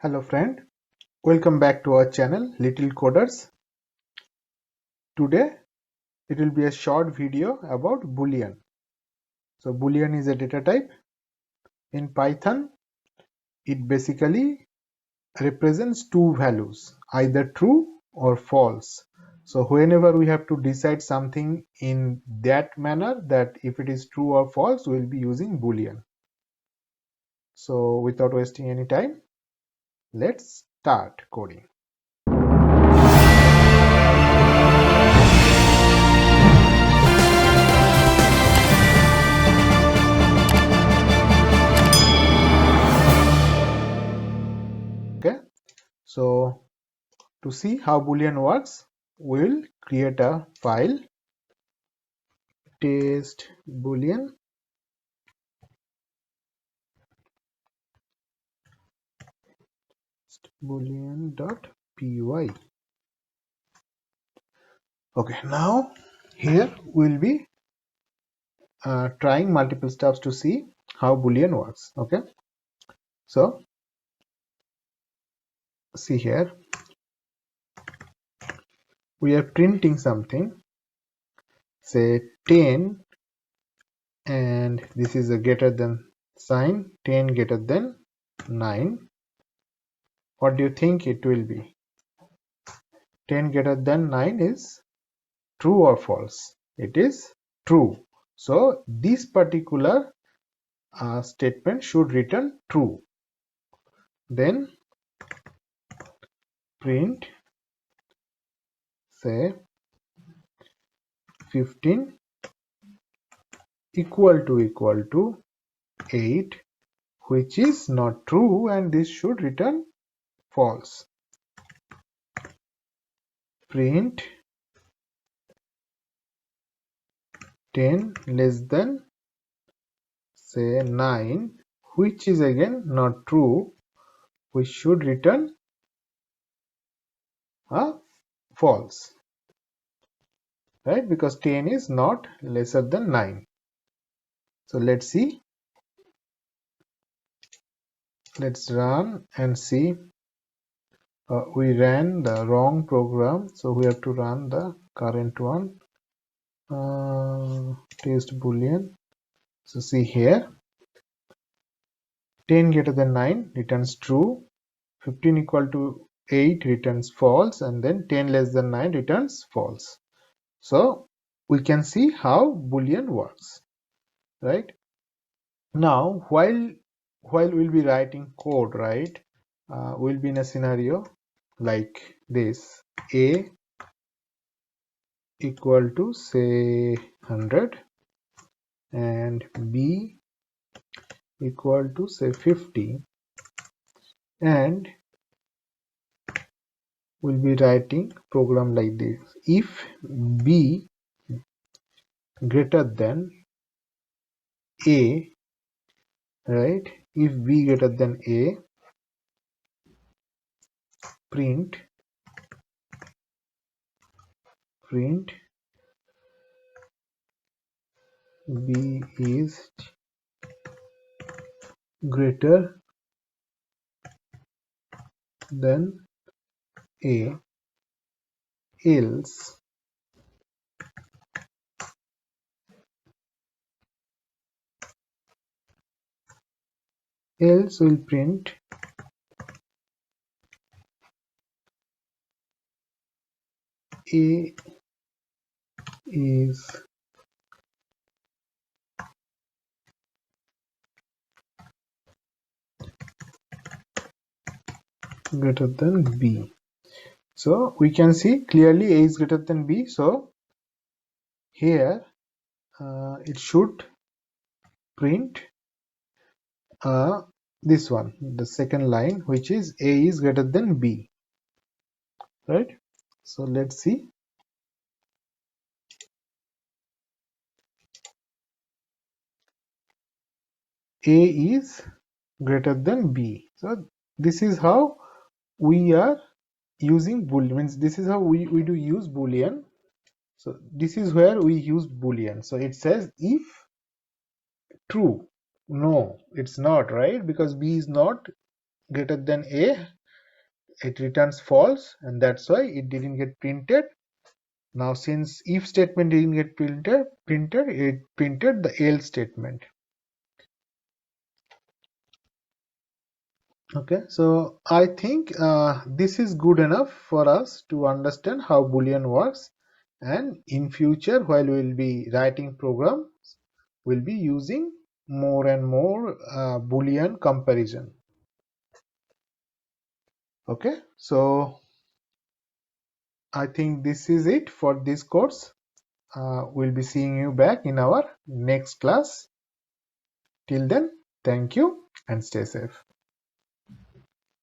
Hello friend, welcome back to our channel Little Coders. Today it will be a short video about Boolean. So Boolean is a data type in Python. It basically represents two values, either true or false. So whenever we have to decide something in that manner, that if it is true or false, we will be using Boolean. So without wasting any time, let's start coding. Okay, so to see how Boolean works, we'll create a file test boolean.py. Okay, now here we'll be trying multiple steps to see how Boolean works. Okay, so see here we are printing something, say 10, and this is a greater than sign, 10 greater than 9. What do you think it will be? 10 greater than 9 is true or false? It is true. So this particular statement should return true. Then print, say 15 equal to 8, which is not true, and this should return false. Print 10 less than, say 9, which is again not true, which should return false, right? Because 10 is not lesser than 9. So let's see. Let's run and see. We ran the wrong program, so we have to run the current one. Test boolean. So see here, 10 greater than 9 returns true, 15 equal to 8 returns false, and then 10 less than 9 returns false. So we can see how boolean works, right? Now while we'll be writing code, right, we'll be in a scenario like this: a equal to, say, 100, and b equal to, say, 50, and we'll be writing program like this: if b greater than a, right, if b greater than a, print b is greater than a, else will print a is greater than b. So we can see clearly a is greater than b. So here it should print this one, the second line, which is a is greater than b, right? So let's see. A is greater than b. So this is how we are using boolean, means this is how we do use boolean. So this is where we use boolean. So it says if true. No, it's not, right? Because b is not greater than a, it returns false, and that's why it didn't get printed. Now since if statement didn't get printed, it printed the else statement. Okay, so I think this is good enough for us to understand how Boolean works, and in future while we will be writing programs, we'll be using more and more Boolean comparison. Okay, so I think this is it for this course. We'll be seeing you back in our next class. Till then, thank you and stay safe.